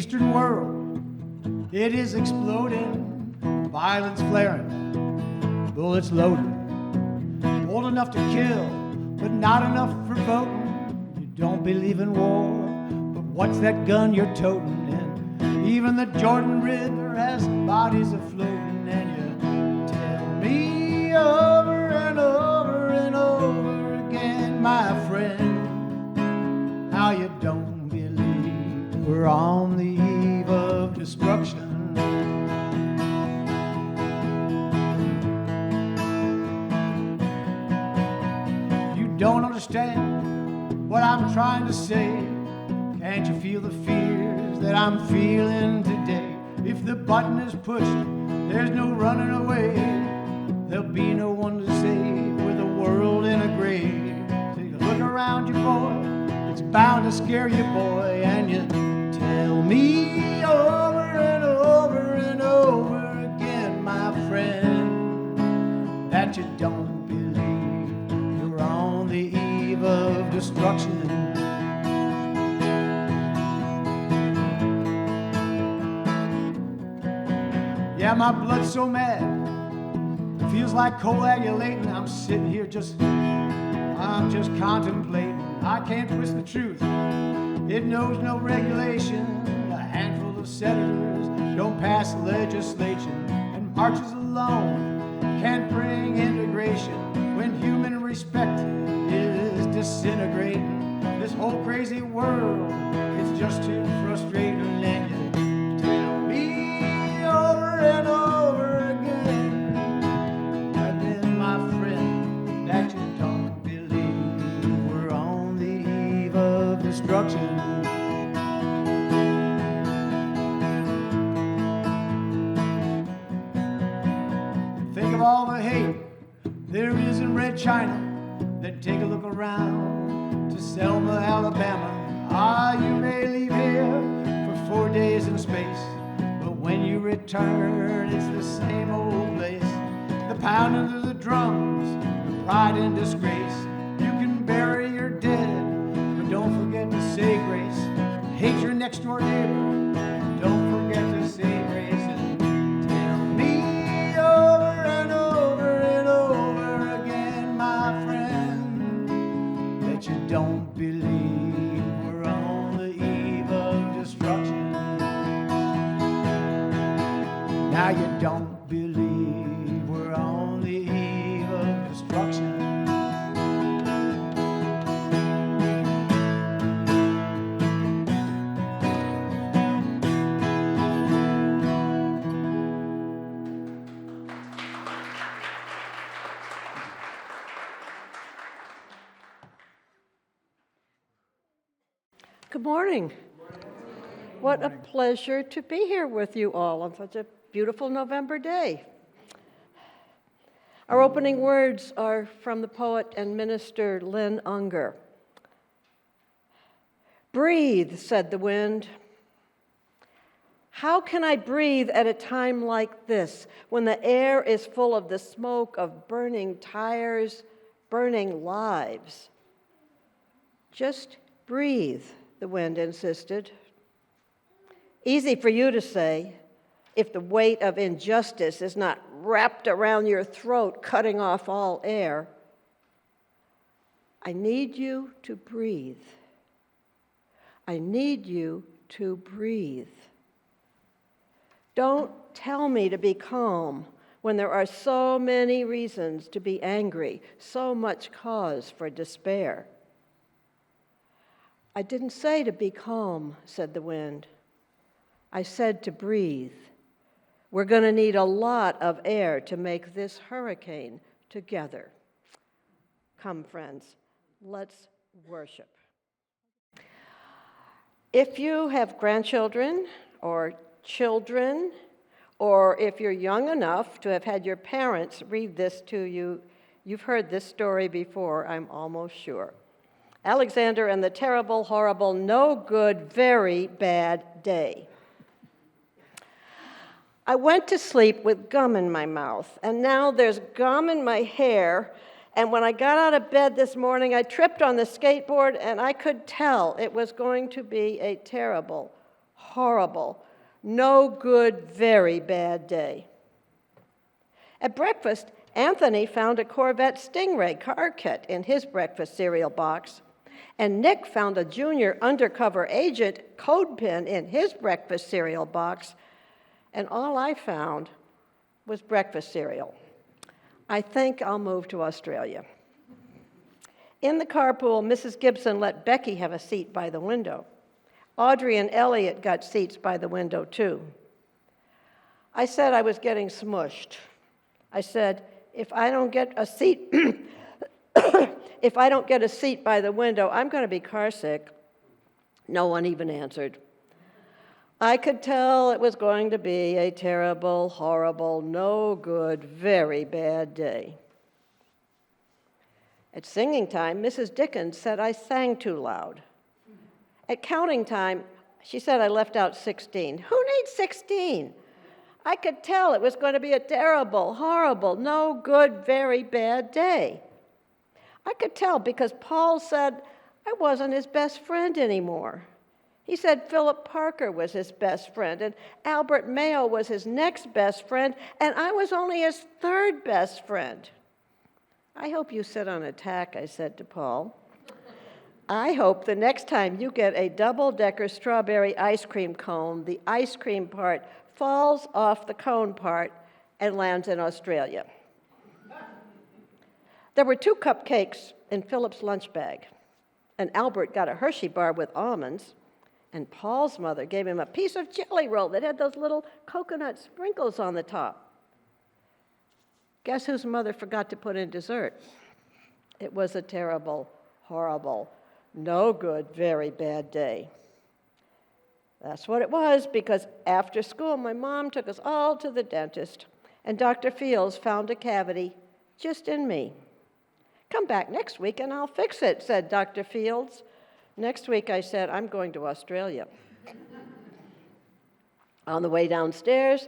eastern world, it is exploding, violence flaring, bullets loading, old enough to kill, but not enough for voting. You don't believe in war, but what's that gun you're toting? And even the Jordan River has bodies a-floating, and you tell me over and over and over again, my friend, how you don't believe we're on the eve of destruction. You don't understand what I'm trying to say. Can't you feel the fears that I'm feeling today? If the button is pushed, there's no running away. There'll be no one to save with the world in a grave. So you look around you, boy, it's bound to scare you, boy, and you tell me over and over and over again, my friend, that you don't believe you're on the eve of destruction. Yeah, my blood's so mad, it feels like coagulating. I'm sitting here I'm just contemplating. I can't twist the truth, it knows no regulation. A handful of senators don't pass legislation, and marches alone can't bring integration. When human respect is disintegrating, this whole crazy world, it's just too frustrating. And you tell me over and over again, my friend, that you don't believe we're on the eve of destruction. Think of all the hate there is in Red China. Then take a look around to Selma, Alabama. You may leave here for 4 days in space, but when you return, it's the same old place. The pounding of the drums, the pride and disgrace. You can bury your dead, but don't forget to say grace. Hate your next door neighbor, don't forget to say grace. And tell me over and over and over again, my friend, that you don't believe we're on the eve of destruction. Now you don't believe we're on the eve of destruction. Good morning. What a pleasure to be here with you all on such a beautiful November day. Our opening words are from the poet and minister Lynn Unger. "Breathe," said the wind. "How can I breathe at a time like this, when the air is full of the smoke of burning tires, burning lives?" "Just breathe," the wind insisted. "Easy for you to say, if the weight of injustice is not wrapped around your throat, cutting off all air. I need you to breathe. I need you to breathe. Don't tell me to be calm when there are so many reasons to be angry, so much cause for despair." "I didn't say to be calm," said the wind. "I said to breathe. We're going to need a lot of air to make this hurricane together. Come, friends, let's worship." If you have grandchildren or children, or if you're young enough to have had your parents read this to you, you've heard this story before, I'm almost sure. Alexander and the terrible, horrible, no good, very bad day. I went to sleep with gum in my mouth, and now there's gum in my hair, and when I got out of bed this morning, I tripped on the skateboard, and I could tell it was going to be a terrible, horrible, no good, very bad day. At breakfast, Anthony found a Corvette Stingray car kit in his breakfast cereal box, and Nick found a junior undercover agent code pin in his breakfast cereal box, and all I found was breakfast cereal. I think I'll move to Australia. In the carpool, Mrs. Gibson let Becky have a seat by the window. Audrey and Elliot got seats by the window, too. I said I was getting smushed. I said, if I don't get a seat, if I don't get a seat by the window, I'm going to be carsick. No one even answered. I could tell it was going to be a terrible, horrible, no good, very bad day. At singing time, Mrs. Dickens said I sang too loud. At counting time, she said I left out 16. Who needs 16? I could tell it was going to be a terrible, horrible, no good, very bad day. I could tell because Paul said I wasn't his best friend anymore. He said Philip Parker was his best friend, and Albert Mayo was his next best friend, and I was only his third best friend. I hope you sit on a tack, I said to Paul. I hope the next time you get a double-decker strawberry ice cream cone, the ice cream part falls off the cone part and lands in Australia. There were 2 cupcakes in Philip's lunch bag, and Albert got a Hershey bar with almonds, and Paul's mother gave him a piece of jelly roll that had those little coconut sprinkles on the top. Guess whose mother forgot to put in dessert? It was a terrible, horrible, no good, very bad day. That's what it was, because after school, my mom took us all to the dentist, and Dr. Fields found a cavity just in me. Come back next week and I'll fix it, said Dr. Fields. Next week, I said, I'm going to Australia. On the way downstairs,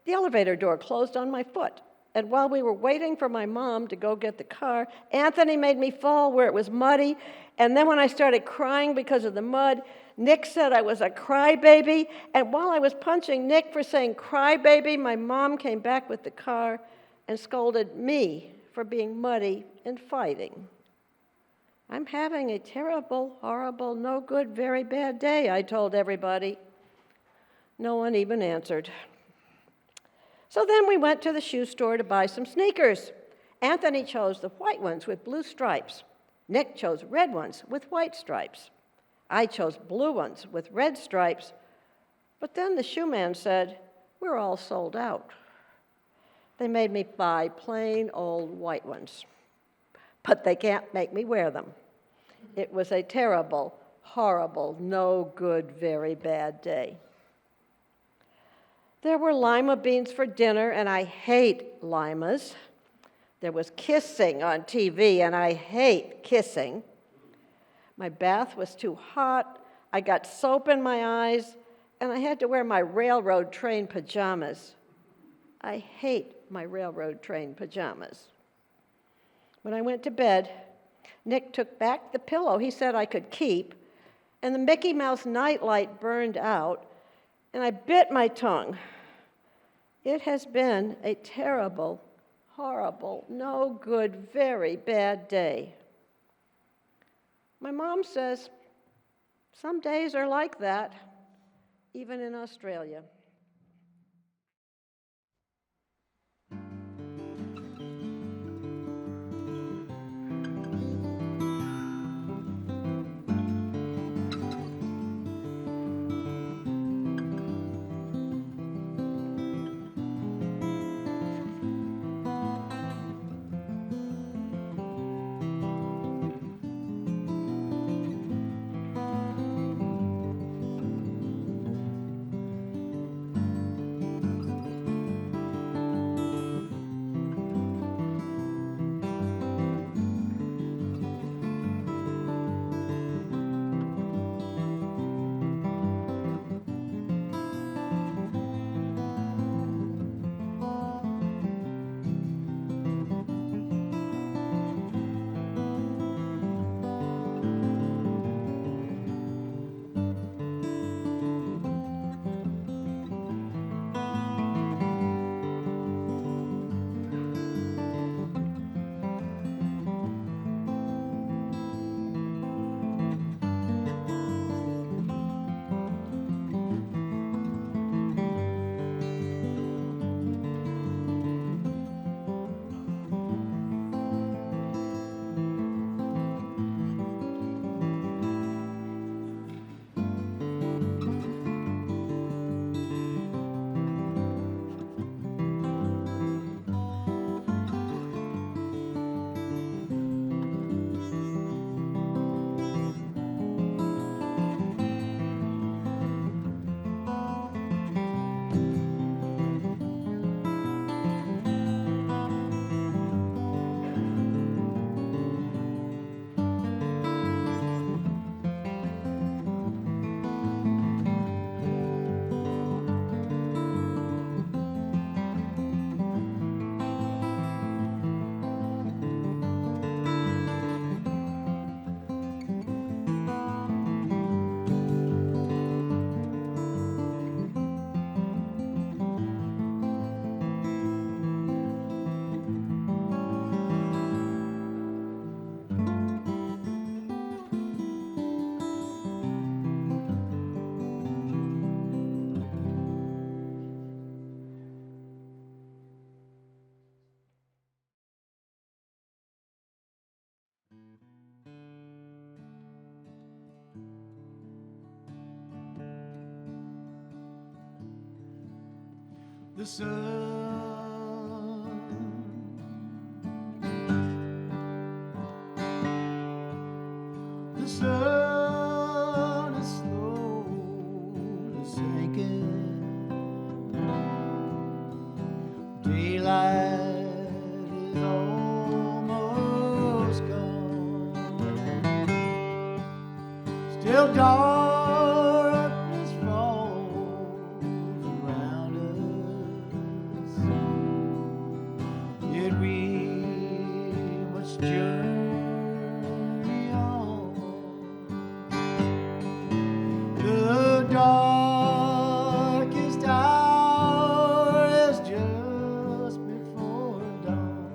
the elevator door closed on my foot. And while we were waiting for my mom to go get the car, Anthony made me fall where it was muddy. And then when I started crying because of the mud, Nick said I was a crybaby. And while I was punching Nick for saying crybaby, my mom came back with the car and scolded me for being muddy and fighting. I'm having a terrible, horrible, no good, very bad day, I told everybody. No one even answered. So then we went to the shoe store to buy some sneakers. Anthony chose the white ones with blue stripes. Nick chose red ones with white stripes. I chose blue ones with red stripes. But then the shoe man said, we're all sold out. They made me buy plain old white ones. But they can't make me wear them. It was a terrible, horrible, no good, very bad day. There were lima beans for dinner, and I hate limas. There was kissing on TV, and I hate kissing. My bath was too hot. I got soap in my eyes, and I had to wear my railroad train pajamas. I hate my railroad train pajamas. When I went to bed, Nick took back the pillow he said I could keep, and the Mickey Mouse nightlight burned out, and I bit my tongue. It has been a terrible, horrible, no good, very bad day. My mom says, some days are like that, even in Australia. the sun. The sun is slowly sinking. Daylight is almost gone. Still darkness falls around us, yet we must journey on. The darkest hour is just before dawn.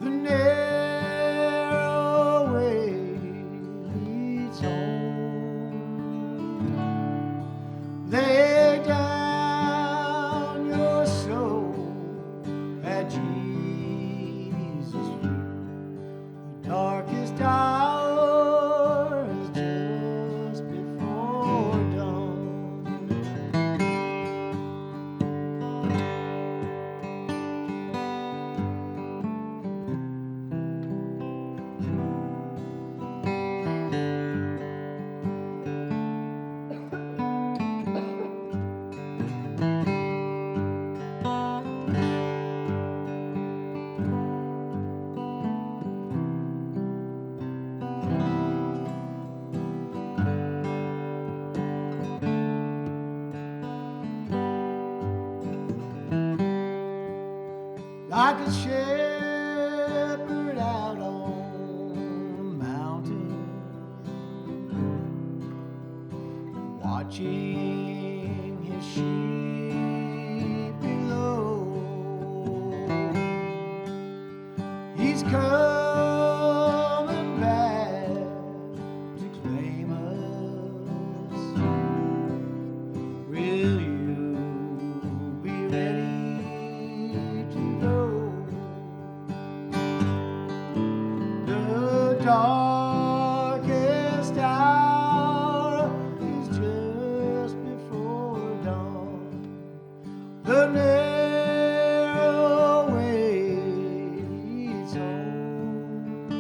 The narrow way leads home. Lay down your soul at Jesus' feet. The darkest hour is just before dawn. Like a shepherd out on the mountain, watching his sheep below. He's coming back to claim us. Will you be ready to go? The darkest hour is just before dawn. The narrow way leads home.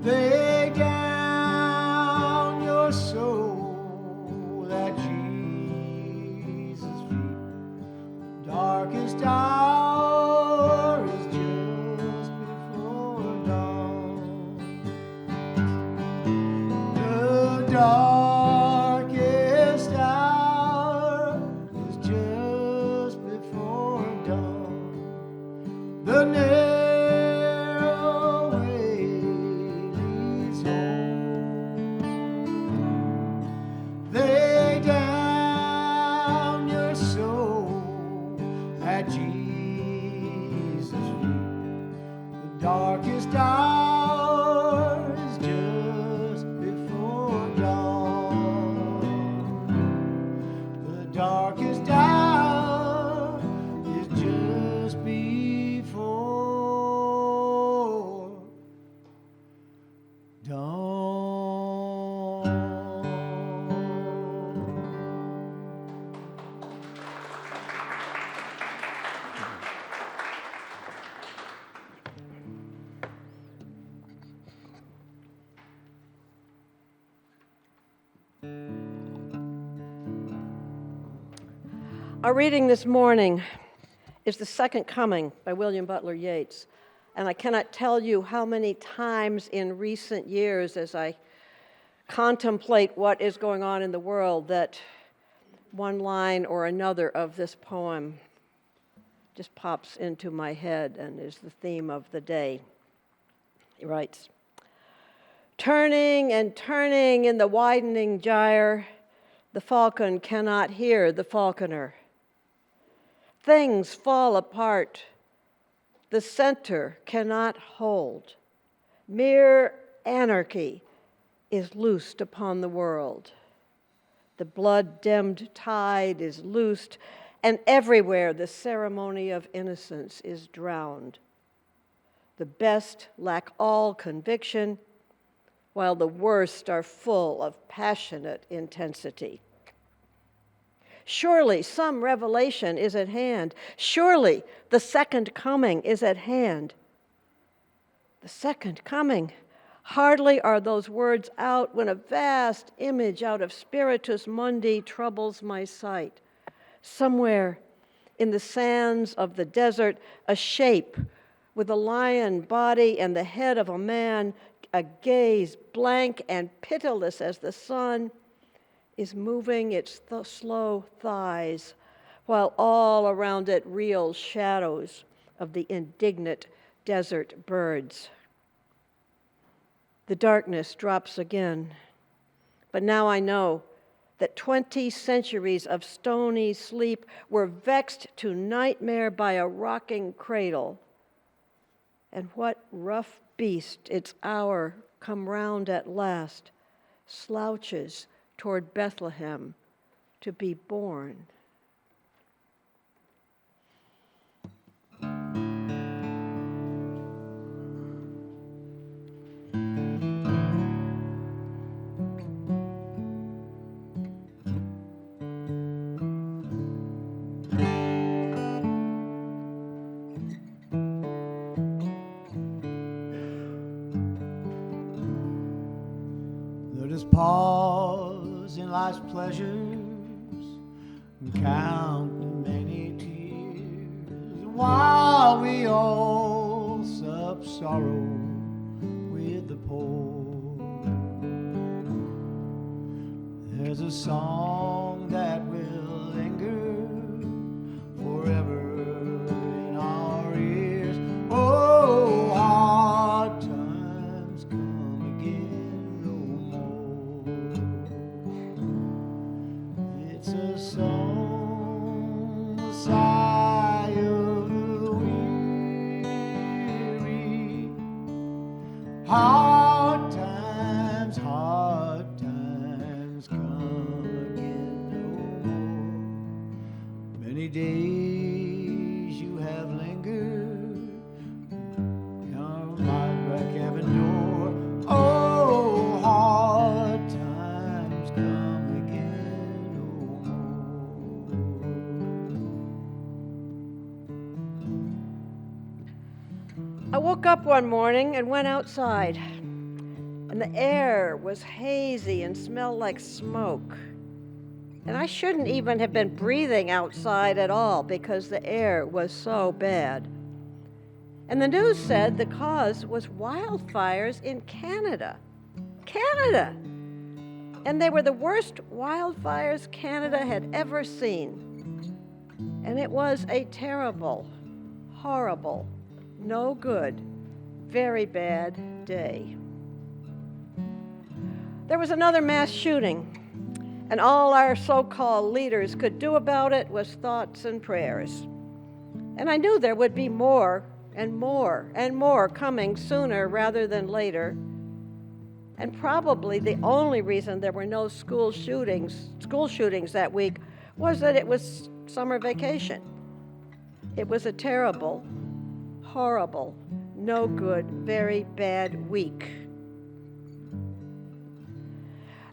Lay down your soul at Jesus' feet. Darkest hour is just before dawn. The darkest hour is just before dawn. The narrow way leads home. Lay down your soul at Jesus' feet. The darkest hour is just before dawn. The darkest hour is just before dawn. Our reading this morning is The Second Coming by William Butler Yeats. And I cannot tell you how many times in recent years, as I contemplate what is going on in the world, that one line or another of this poem just pops into my head and is the theme of the day. He writes, "Turning and turning in the widening gyre, the falcon cannot hear the falconer. Things fall apart. The center cannot hold. Mere anarchy is loosed upon the world. The blood-dimmed tide is loosed, and everywhere the ceremony of innocence is drowned. The best lack all conviction, while the worst are full of passionate intensity. Surely some revelation is at hand. Surely the second coming is at hand. The second coming. Hardly are those words out when a vast image out of Spiritus Mundi troubles my sight. Somewhere in the sands of the desert, a shape with a lion body and the head of a man, a gaze blank and pitiless as the sun, is moving its slow thighs, while all around it reel shadows of the indignant desert birds. The darkness drops again, but now I know that 20 centuries of stony sleep were vexed to nightmare by a rocking cradle. And what rough beast, its hour come round at last, slouches toward Bethlehem to be born. Let us pause in life's pleasures and count the many tears while we all sup sorrow with the poor. There's a song that will linger forever in our ears. Oh, hard times come again no more. It's a song, a sigh of the weary. Hard times come again no more. Many days you have lingered beyond my back cabin door. Oh, hard times come again no more. I woke up one morning and went outside, and the air was hazy and smelled like smoke. And I shouldn't even have been breathing outside at all because the air was so bad. And the news said the cause was wildfires in Canada. Canada! And they were the worst wildfires Canada had ever seen. And it was a terrible, horrible, no good, very bad day. There was another mass shooting, and all our so-called leaders could do about it was thoughts and prayers. And I knew there would be more and more and more coming sooner rather than later. And probably the only reason there were no school shootings that week was that it was summer vacation. It was a terrible, horrible, no good, very bad week.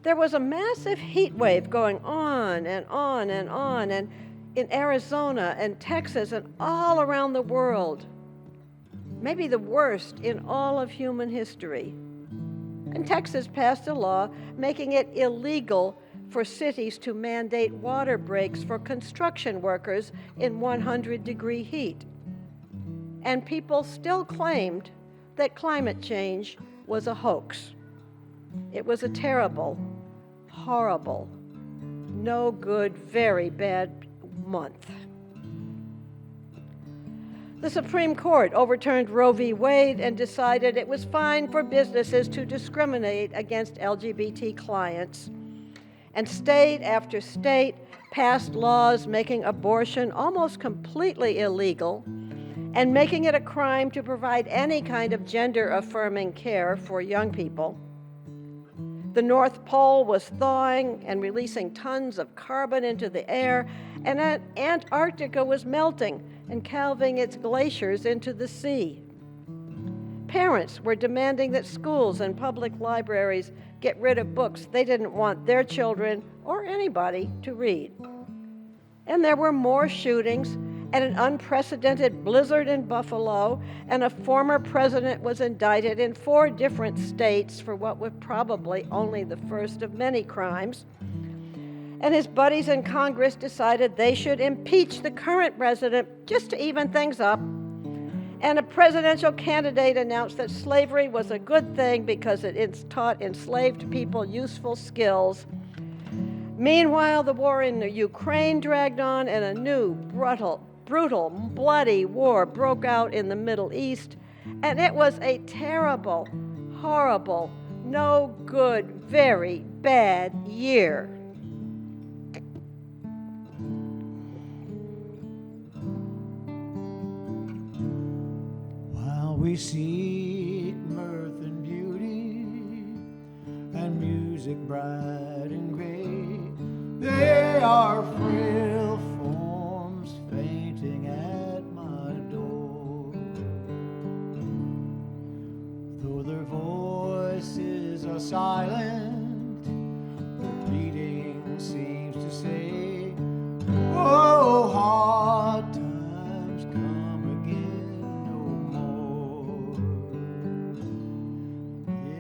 There was a massive heat wave going on and on and on, and in Arizona and Texas and all around the world. Maybe the worst in all of human history. And Texas passed a law making it illegal for cities to mandate water breaks for construction workers in 100-degree heat. And people still claimed that climate change was a hoax. It was a terrible, horrible, no good, very bad month. The Supreme Court overturned Roe v. Wade and decided it was fine for businesses to discriminate against LGBT clients. And state after state passed laws making abortion almost completely illegal and making it a crime to provide any kind of gender-affirming care for young people. The North Pole was thawing and releasing tons of carbon into the air, and Antarctica was melting and calving its glaciers into the sea. Parents were demanding that schools and public libraries get rid of books they didn't want their children or anybody to read. And there were more shootings, and an unprecedented blizzard in Buffalo, and a former president was indicted in 4 different states for what was probably only the first of many crimes. And his buddies in Congress decided they should impeach the current president just to even things up. And a presidential candidate announced that slavery was a good thing because it taught enslaved people useful skills. Meanwhile, the war in the Ukraine dragged on, and a new, brutal, bloody war broke out in the Middle East. And it was a terrible, horrible, no good, very bad year. We seek mirth and beauty and music bright and gray. They are frail forms fainting at my door. Though their voices are silent, their pleading seems to say, oh, hard times come again.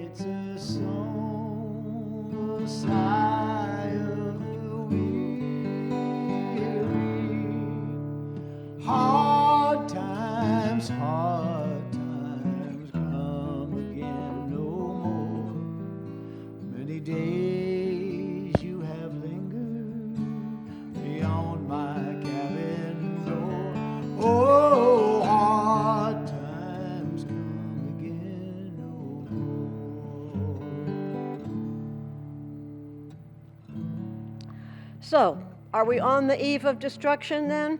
It's a song, a sigh of the weary. Hard times come again no more. Many days you have lingered beyond my cabin door. Oh, hard times come again no more. So, are we on the eve of destruction then?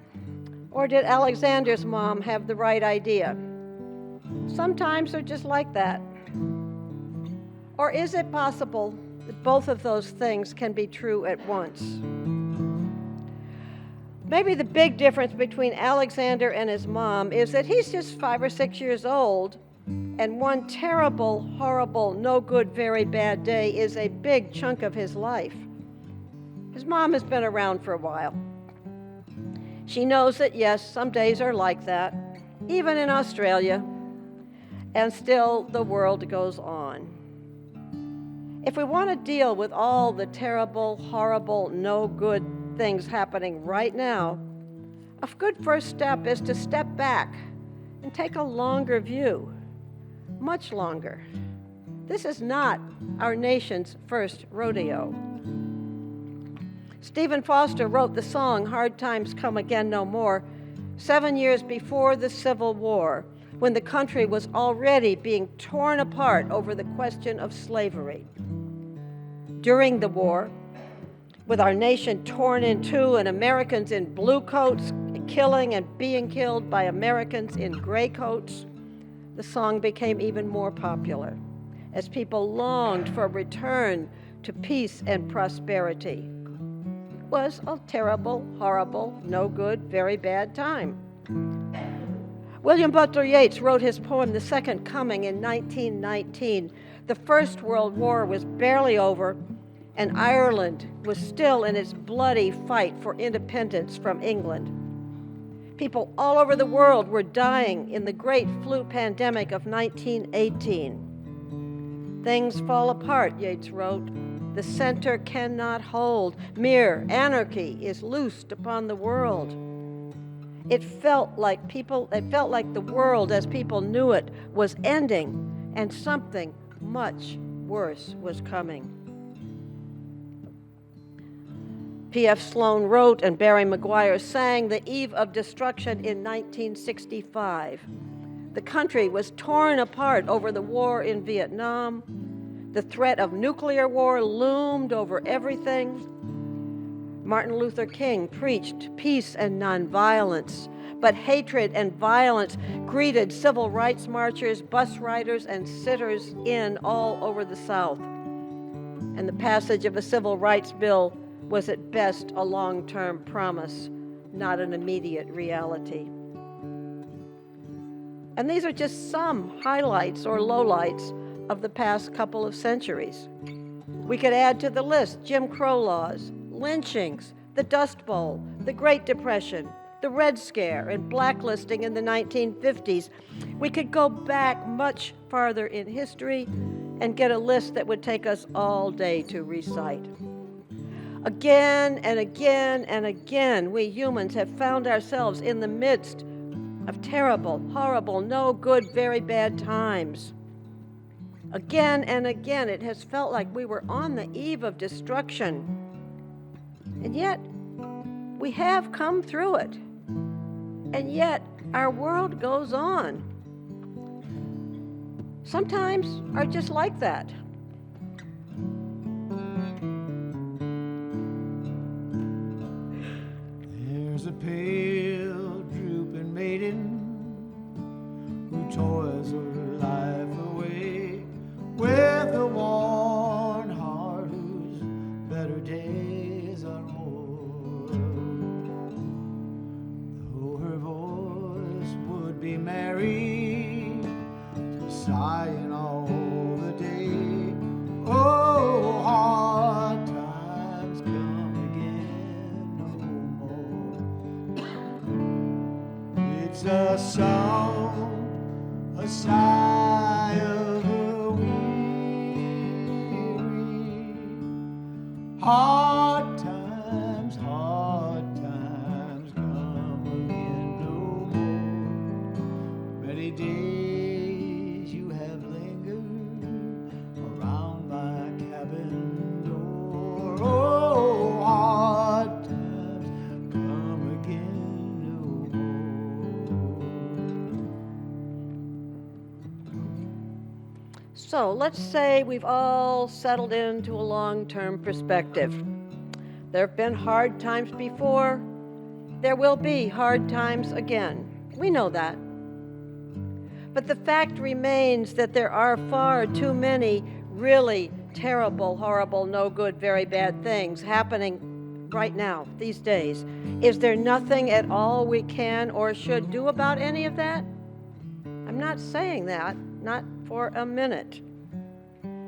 Or did Alexander's mom have the right idea? Sometimes they're just like that. Or is it possible that both of those things can be true at once? Maybe the big difference between Alexander and his mom is that he's just 5 or 6 years old, and one terrible, horrible, no good, very bad day is a big chunk of his life. His mom has been around for a while. She knows that, yes, some days are like that, even in Australia, and still the world goes on. If we want to deal with all the terrible, horrible, no good things happening right now, a good first step is to step back and take a longer view, much longer. This is not our nation's first rodeo. Stephen Foster wrote the song, Hard Times Come Again No More, 7 years before the Civil War, when the country was already being torn apart over the question of slavery. During the war, with our nation torn in two and Americans in blue coats killing and being killed by Americans in gray coats, the song became even more popular as people longed for a return to peace and prosperity. It was a terrible, horrible, no good, very bad time. William Butler Yeats wrote his poem, The Second Coming, in 1919. The First World War was barely over, and Ireland was still in its bloody fight for independence from England. People all over the world were dying in the great flu pandemic of 1918. Things fall apart, Yeats wrote. The center cannot hold. Mere anarchy is loosed upon the world. It felt like the world as people knew it was ending, and something much worse was coming. P.F. Sloan wrote and Barry McGuire sang The Eve of Destruction in 1965. The country was torn apart over the war in Vietnam. The threat of nuclear war loomed over everything. Martin Luther King preached peace and nonviolence, but hatred and violence greeted civil rights marchers, bus riders, and sitters in all over the South. And the passage of a civil rights bill was at best a long-term promise, not an immediate reality. And these are just some highlights or lowlights of the past couple of centuries. We could add to the list Jim Crow laws, lynchings, the Dust Bowl, the Great Depression, the Red Scare, and blacklisting in the 1950s. We could go back much farther in history and get a list that would take us all day to recite. Again and again and again, we humans have found ourselves in the midst of terrible, horrible, no good, very bad times. Again and again, it has felt like we were on the eve of destruction. And yet, we have come through it. And yet, our world goes on. Sometimes are just like that. There's a pale, drooping maiden who toils her life away with a worn heart whose better days are o'er. Though her voice would be merry, sighing all the day. Oh, hard times come again no more. It's a song, a sigh of the weary. Hard times come again no more. Many days you have lingered around my cabin door. Oh, hard times come again no more. So let's say we've all settled into a long-term perspective. There have been hard times before. There will be hard times again. We know that. But the fact remains that there are far too many really terrible, horrible, no good, very bad things happening right now, these days. Is there nothing at all we can or should do about any of that? I'm not saying that, not for a minute.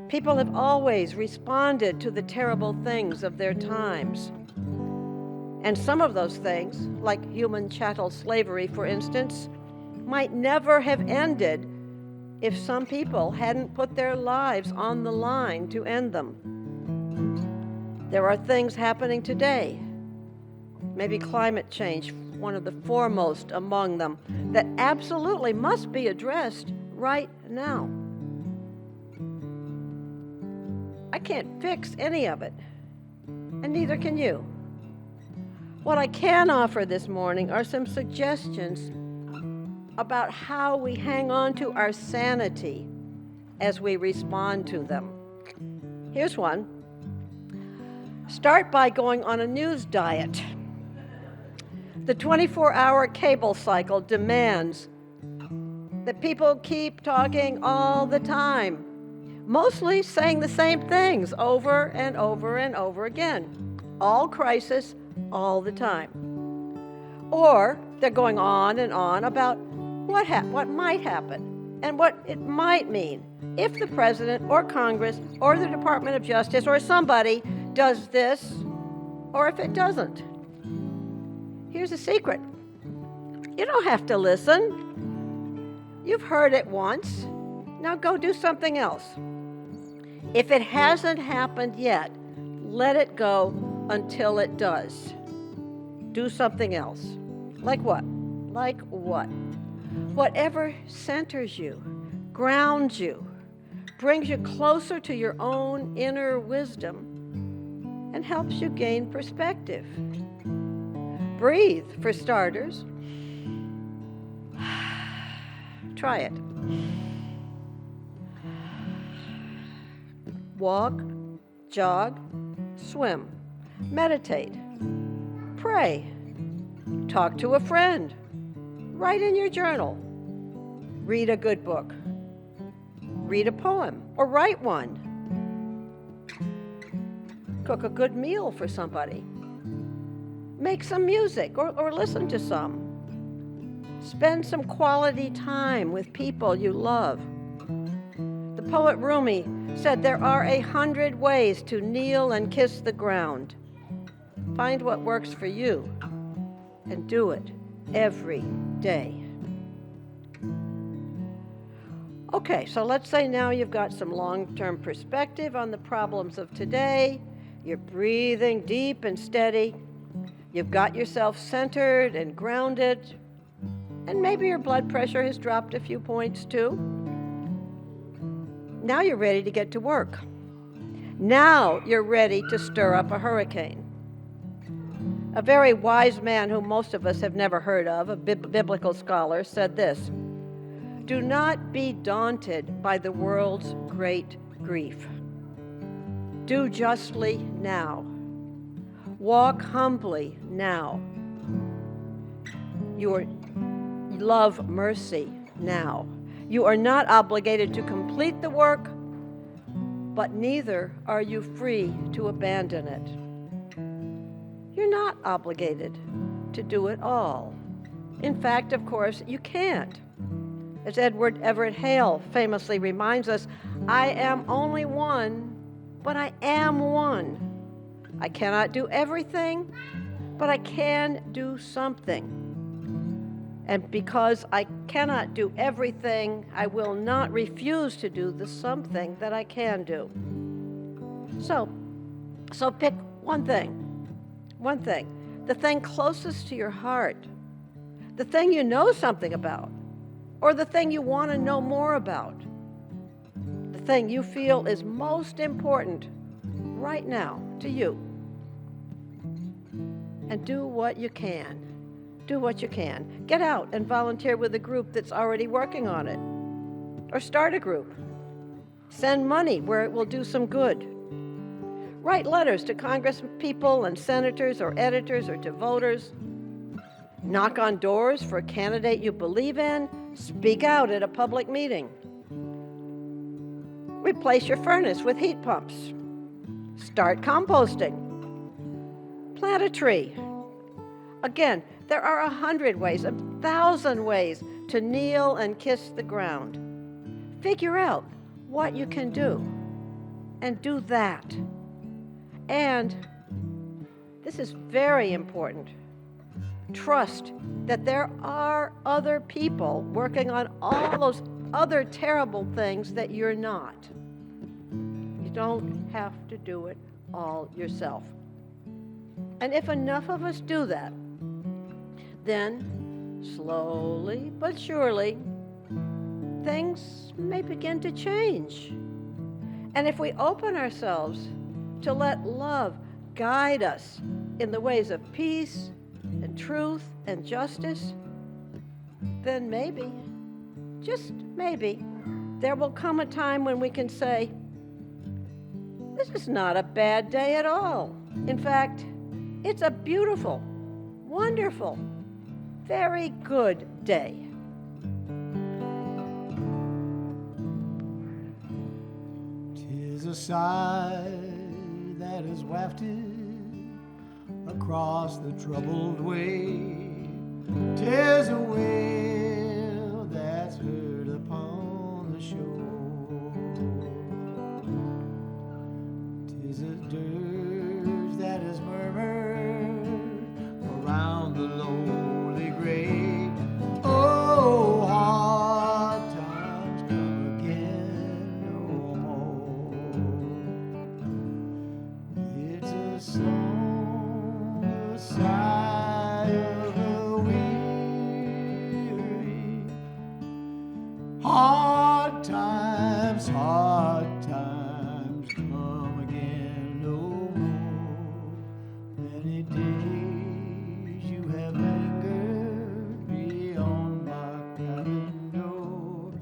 People have always responded to the terrible things of their times. And some of those things, like human chattel slavery, for instance, might never have ended if some people hadn't put their lives on the line to end them. There are things happening today, maybe climate change, one of the foremost among them, that absolutely must be addressed right now. I can't fix any of it, and neither can you. What I can offer this morning are some suggestions about how we hang on to our sanity as we respond to them. Here's one. Start by going on a news diet. The 24-hour cable cycle demands that people keep talking all the time, mostly saying the same things over and over and over again. All crisis, all the time. Or they're going on and on about what might happen and what it might mean if the president or Congress or the Department of Justice or somebody does this or if it doesn't. Here's a secret. You don't have to listen. You've heard it once. Now go do something else. If it hasn't happened yet, let it go until it does. Do something else. Like what? Like what? Whatever centers you, grounds you, brings you closer to your own inner wisdom, and helps you gain perspective. Breathe, for starters. Try it. Walk, jog, swim, meditate, pray, talk to a friend, write in your journal, read a good book, read a poem or write one, cook a good meal for somebody, make some music or listen to some, spend some quality time with people you love. The poet Rumi said there are 100 ways to kneel and kiss the ground. Find what works for you and do it every day. Okay, so let's say now you've got some long-term perspective on the problems of today. You're breathing deep and steady. You've got yourself centered and grounded. And maybe your blood pressure has dropped a few points too. Now you're ready to get to work. Now you're ready to stir up a hurricane. A very wise man whom most of us have never heard of, a biblical scholar, said this: "Do not be daunted by the world's great grief. Do justly now. Walk humbly now. Love mercy now. You are not obligated to complete the work, but neither are you free to abandon it. You're not obligated to do it all. In fact, of course, you can't. As Edward Everett Hale famously reminds us, I am only one, but I am one. I cannot do everything, but I can do something. And because I cannot do everything, I will not refuse to do the something that I can do." So pick one thing, the thing closest to your heart, the thing you know something about, or the thing you want to know more about, the thing you feel is most important right now to you. And do what you can. Do what you can. Get out and volunteer with a group that's already working on it. Or start a group. Send money where it will do some good. Write letters to congresspeople and senators or editors or to voters. Knock on doors for a candidate you believe in. Speak out at a public meeting. Replace your furnace with heat pumps. Start composting. Plant a tree. Again, there are 100 ways, 1,000 ways to kneel and kiss the ground. Figure out what you can do and do that. And this is very important. Trust that there are other people working on all those other terrible things that you're not. You don't have to do it all yourself. And if enough of us do that, then slowly but surely, things may begin to change. And if we open ourselves to let love guide us in the ways of peace and truth and justice, then maybe, just maybe, there will come a time when we can say, this is not a bad day at all. In fact, it's a beautiful, wonderful, very good day. Tis a sigh that is wafted across the troubled way. Tis a wail that's heard upon the shore. Tis a dirge that is murmured around the lowly grave. Oh, hard times come again no more. It's a song, a sigh of the weary. Hard times come again no more. Many days you have lingered beyond my cabin door.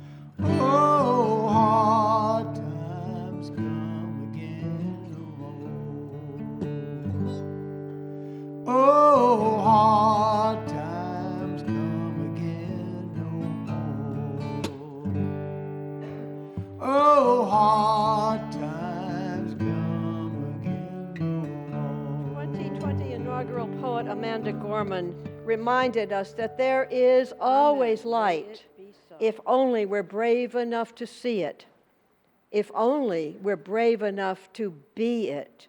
Oh, hard times come again no more. Oh, hard times come again no more. Oh, hard times come again no more. 2020 inaugural poet Amanda Gorman reminded us that there is always light if only we're brave enough to see it, if only we're brave enough to be it.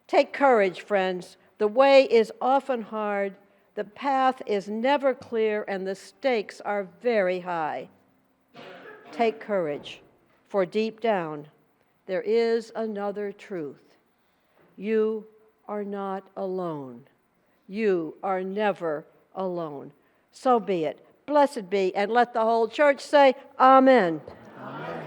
Take courage, friends. The way is often hard, the path is never clear, and the stakes are very high. Take courage, for deep down, there is another truth. You are not alone. You are never alone. So be it. Blessed be, and let the whole church say, Amen. Amen.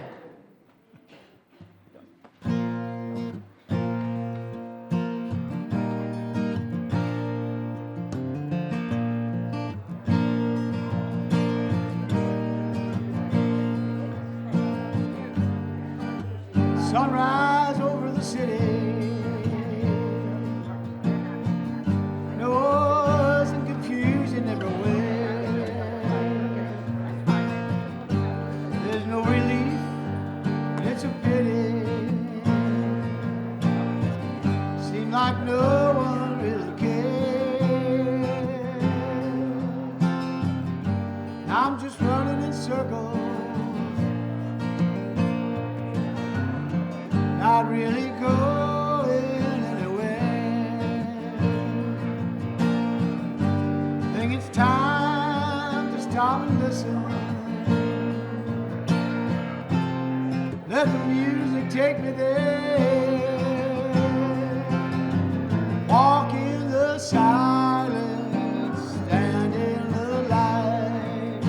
Sunrise over the city, noise and confusion everywhere. There's no relief, it's a pity. Seems like no one really cares. I'm just running in circles, not really going anywhere. Think it's time to stop and listen. Let the music take me there. Walk in the silence, stand in the light,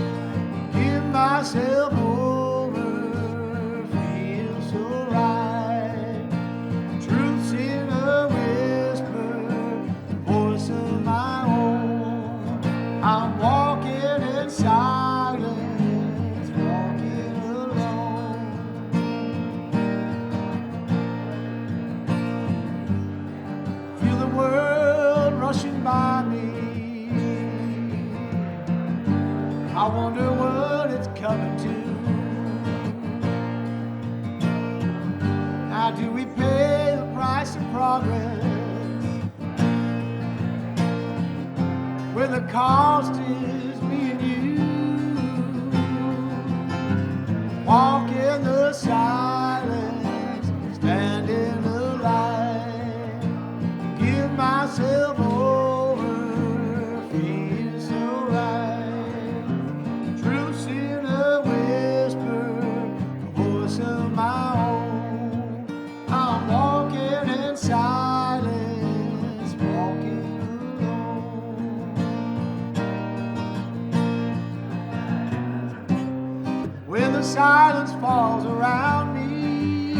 give myself over, feel so right. Truth's in a whisper, voice of my own. I'm walking in silence, walking alone. Feel the world rushing by me. I wonder what it's coming to. How do we pay the price of progress when the cost is me and you? Walk in the silence, stand in the light, give myself over, feel so right. Truth's in a whisper, a voice of my own. I'm walking in silence, walking alone. When the silence falls around me,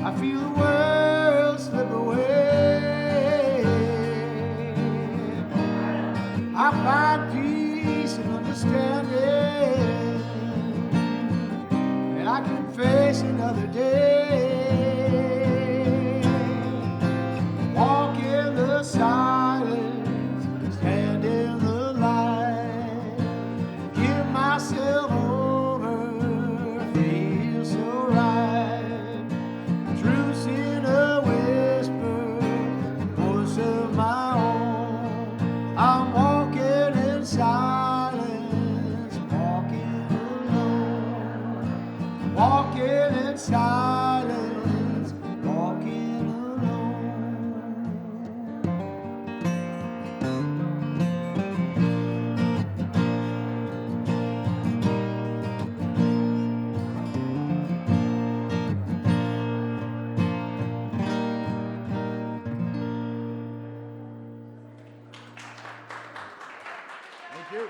I feel the world slip away. I find peace and understanding, and I can face another day. Walk in the silence, stand in the light, give myself over, feel so right. Truth's in a whisper, voice of my own. I'm walking in silence, walking alone. Walking in silence, walking alone. Thank you.